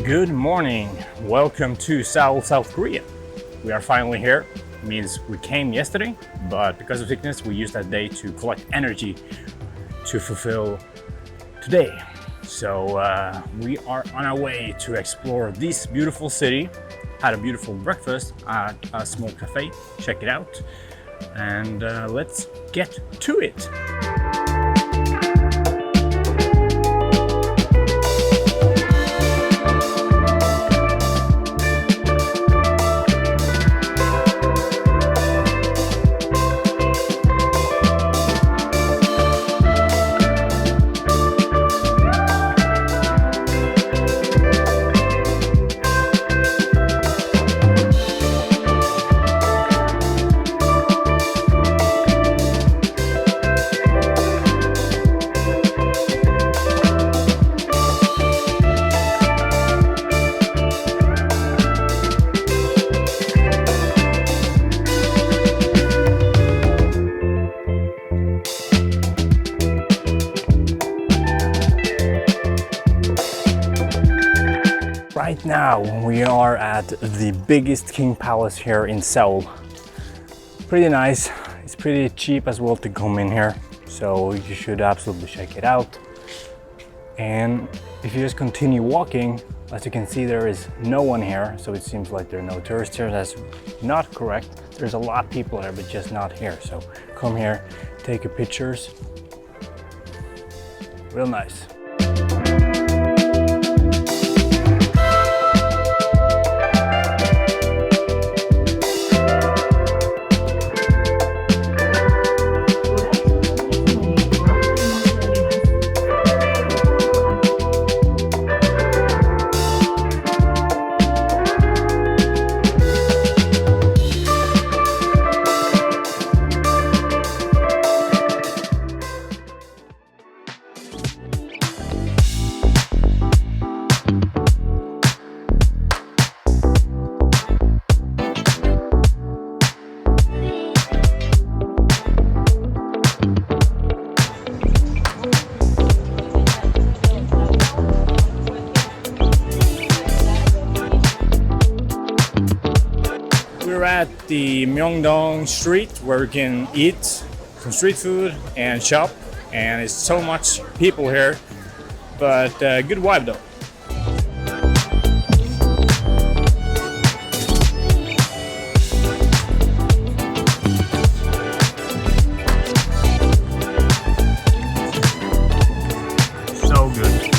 Good morning. Welcome to Seoul, South Korea. We are finally here. It means we came yesterday, but because of sickness, we used that day to collect energy to fulfill today. So we are on our way to explore this beautiful city. Had a beautiful breakfast at a small cafe. Check it out. And let's get to it. Right now we are at the biggest king palace here in Seoul. Pretty nice. It's pretty cheap as well to come in here, so you should absolutely check it out. And if you just continue walking, as you can see, there is no one here, so it seems like there are no tourists here. That's not correct. There's a lot of people here, but just not here. So come here, take your pictures. Real nice. We're at the Myeongdong street where we can eat some street food and shop, and it's so much people here, but good vibe though. So good.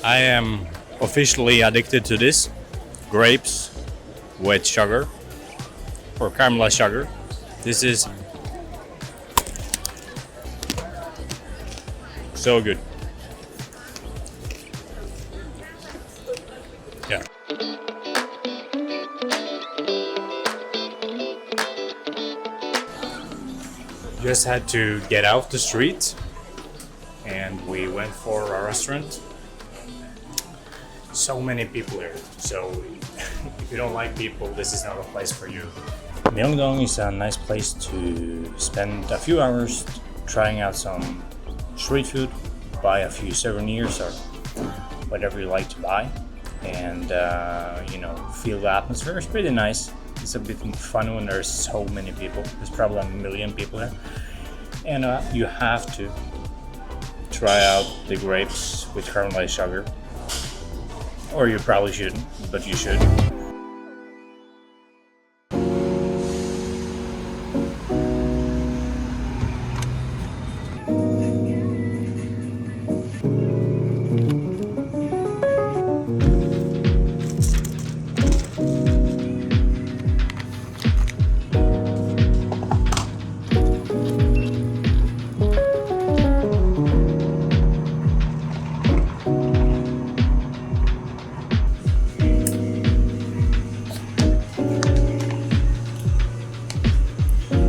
I am officially addicted to this. Grapes with sugar or caramelized sugar. This is so good. Yeah. Just had to get out the street and we went for a restaurant. So many people here, so if you don't like people, this is not a place for you. Myeongdong is a nice place to spend a few hours trying out some street food, buy a few souvenirs or whatever you like to buy, and feel the atmosphere. It's pretty nice. It's a bit fun when there's so many people. There's probably 1 million people here, and you have to try out the grapes with caramelized sugar. Or you probably shouldn't, but you should.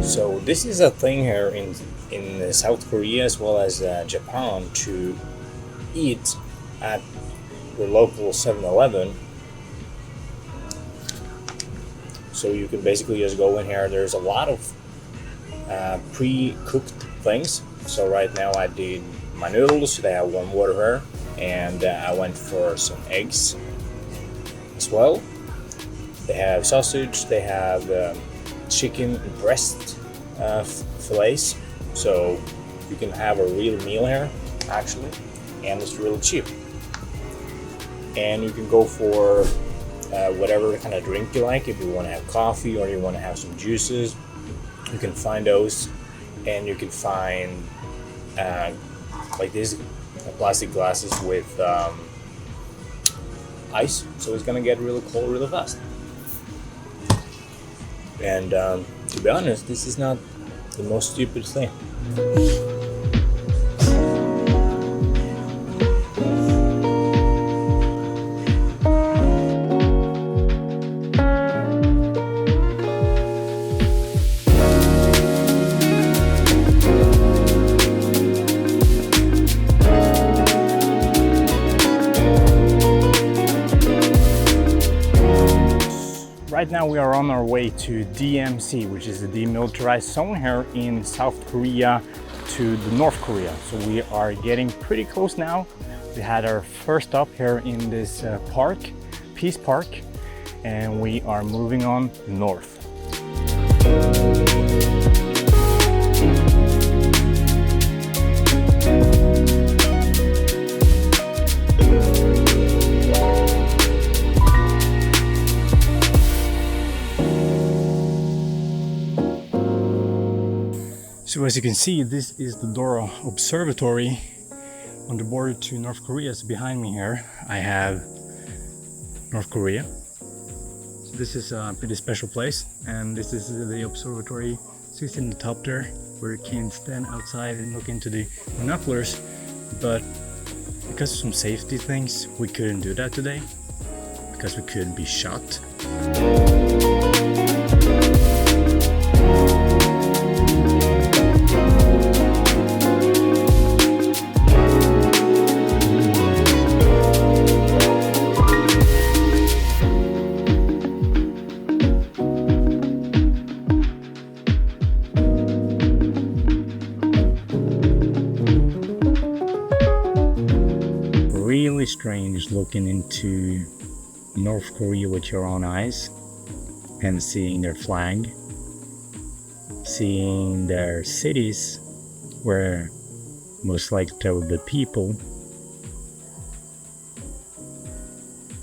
So this is a thing here in South Korea as well as Japan to eat at your local 7-Eleven So you can basically just go in here. There's a lot of pre-cooked things. So right now I did my noodles. They have warm water here, and I went for some eggs as well. They have sausage. They have chicken breast fillets. So you can have a real meal here, actually, and it's really cheap. And you can go for whatever kind of drink you like. If you want to have coffee or you want to have some juices, you can find those. And you can find like these plastic glasses with ice, so it's gonna get really cold really fast. And to be honest, this is not the most stupid thing. Right now we are on our way to DMZ, which is the demilitarized zone here in South Korea to the North Korea. So we are getting pretty close now. We had our first stop here in this park, Peace Park, and we are moving on north. So as you can see, this is the Dora Observatory on the border to North Korea. So behind me here, I have North Korea. So this is a pretty special place, and this is the observatory. So it's in the top there, where you can stand outside and look into the binoculars. But because of some safety things, we couldn't do that today, because we could be shot. Really strange looking into North Korea with your own eyes and seeing their flag, seeing their cities where most likely there will be people,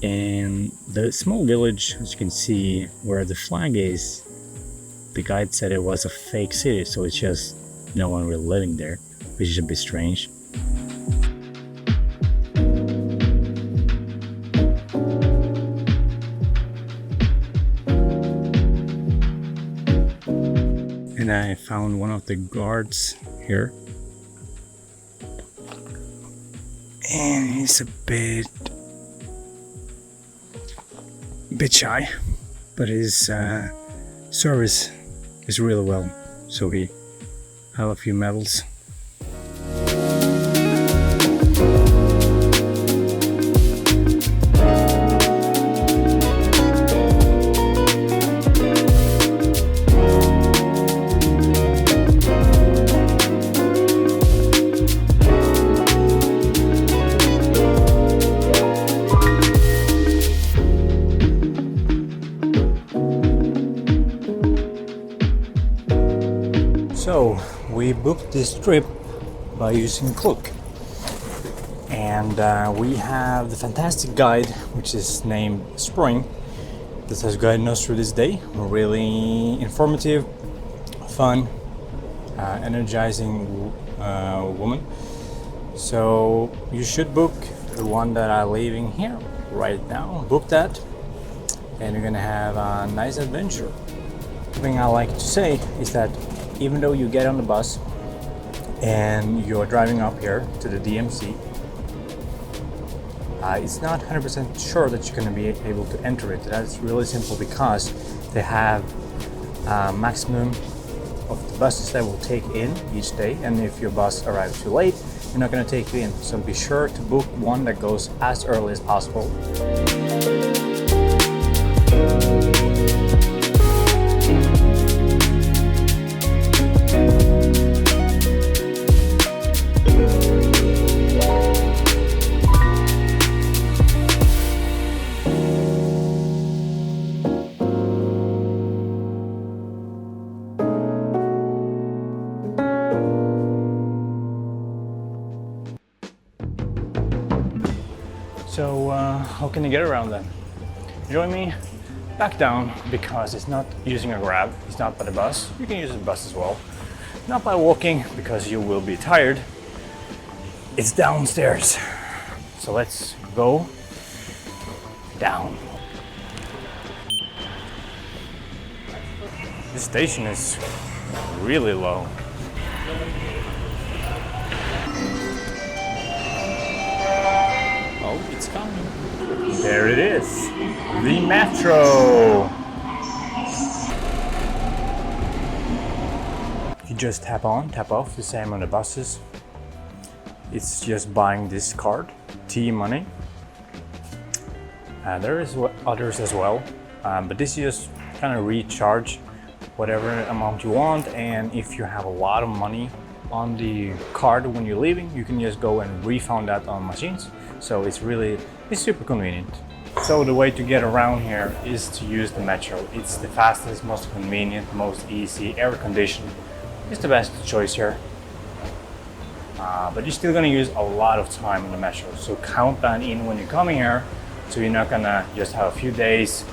and the small village, as you can see where the flag is. The guide said it was a fake city, so it's just no one really living there, which is a bit strange. And I found one of the guards here, and he's a bit shy, but his service is really well, so he have a few medals. So we booked this trip by using Klook, and we have the fantastic guide, which is named Spring, that has guided us through this day. Really informative, fun, energizing woman. So you should book the one that I'm leaving here right now. Book that, and you're gonna have a nice adventure. The thing I like to say is that even though you get on the bus and you're driving up here to the DMZ, it's not 100% sure that you're going to be able to enter it. That's really simple because they have a maximum of the buses that will take in each day, and if your bus arrives too late, they're not going to take you in. So be sure to book one that goes as early as possible. So how can you get around then? Join me back down, because it's not using a Grab, it's not by the bus. You can use the bus as well. Not by walking, because you will be tired. It's downstairs. So let's go down. This station is really low. Oh, it's coming. There it is, the metro. You just tap on, tap off, the same on the buses. It's just buying this card, T-money. There is others as well, but this is just kind of recharge whatever amount you want, and if you have a lot of money on the card when you're leaving, you can just go and refund that on machines. So it's super convenient. So the way to get around here is to use the metro. It's the fastest, most convenient, most easy, air conditioned. It's the best choice here. But you're still gonna use a lot of time in the metro. So count that in when you're coming here, so you're not gonna just have a few days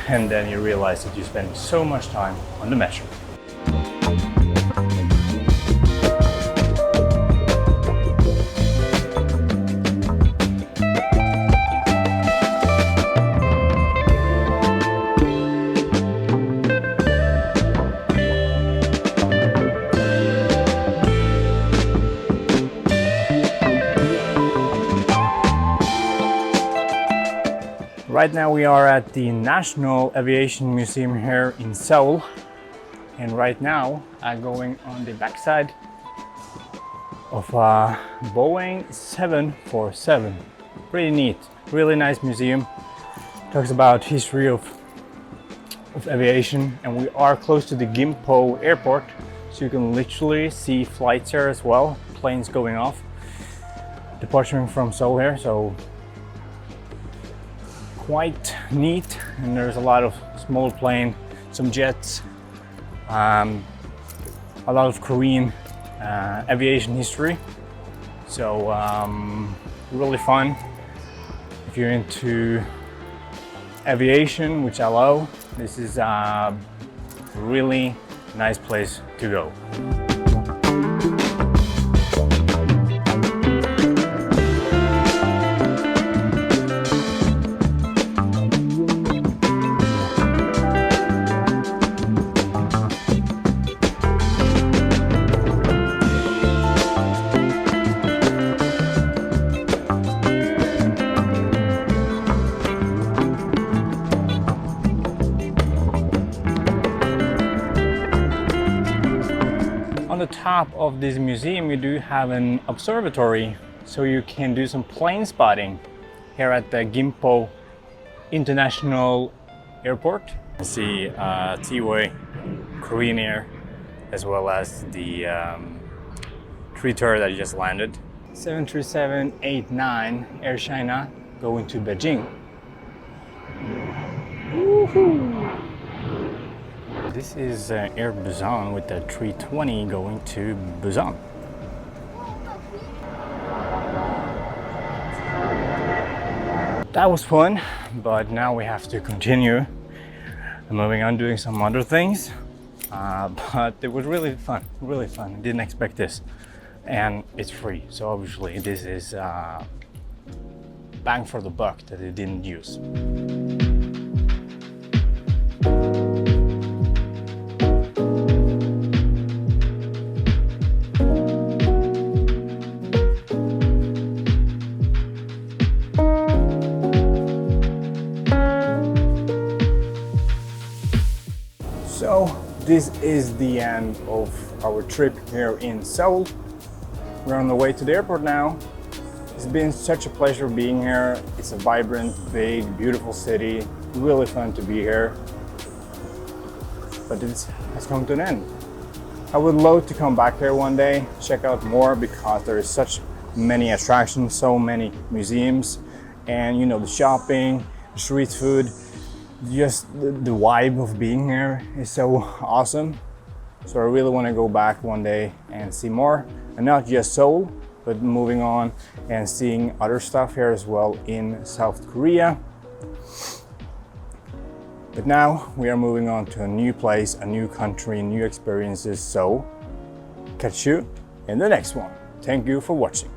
and then you realize that you spend so much time on the metro. Right now we are at the National Aviation Museum here in Seoul, and right now I'm going on the backside of a Boeing 747. Pretty neat, really nice museum. Talks about history of aviation, and we are close to the Gimpo airport, so you can literally see flights here as well, planes going off, departing from Seoul here. So quite neat, and there's a lot of small plane, some jets, a lot of Korean aviation history. So really fun if you're into aviation, which I love. This is a really nice place to go. On the top of this museum, you do have an observatory, so you can do some plane spotting here at the Gimpo International Airport. You see T-Way, Korean Air, as well as the Twitter that just landed. 737-89 Air China going to Beijing. Woohoo! This is Air Busan with the 320 going to Busan. That was fun, but now we have to continue moving on, doing some other things. But it was really fun, really fun. Didn't expect this. And it's free, so obviously this is bang for the buck that it didn't use. So this is the end of our trip here in Seoul. We're on the way to the airport now. It's been such a pleasure being here. It's a vibrant, big, beautiful city. Really fun to be here. But it has come to an end. I would love to come back here one day, check out more, because there is such many attractions, so many museums, and you know, the shopping, the street food. Just the vibe of being here is so awesome. So I really want to go back one day and see more, and not just Seoul, but moving on and seeing other stuff here as well in South Korea. But now we are moving on to a new place, a new country, new experiences. So catch you in the next one. Thank you for watching.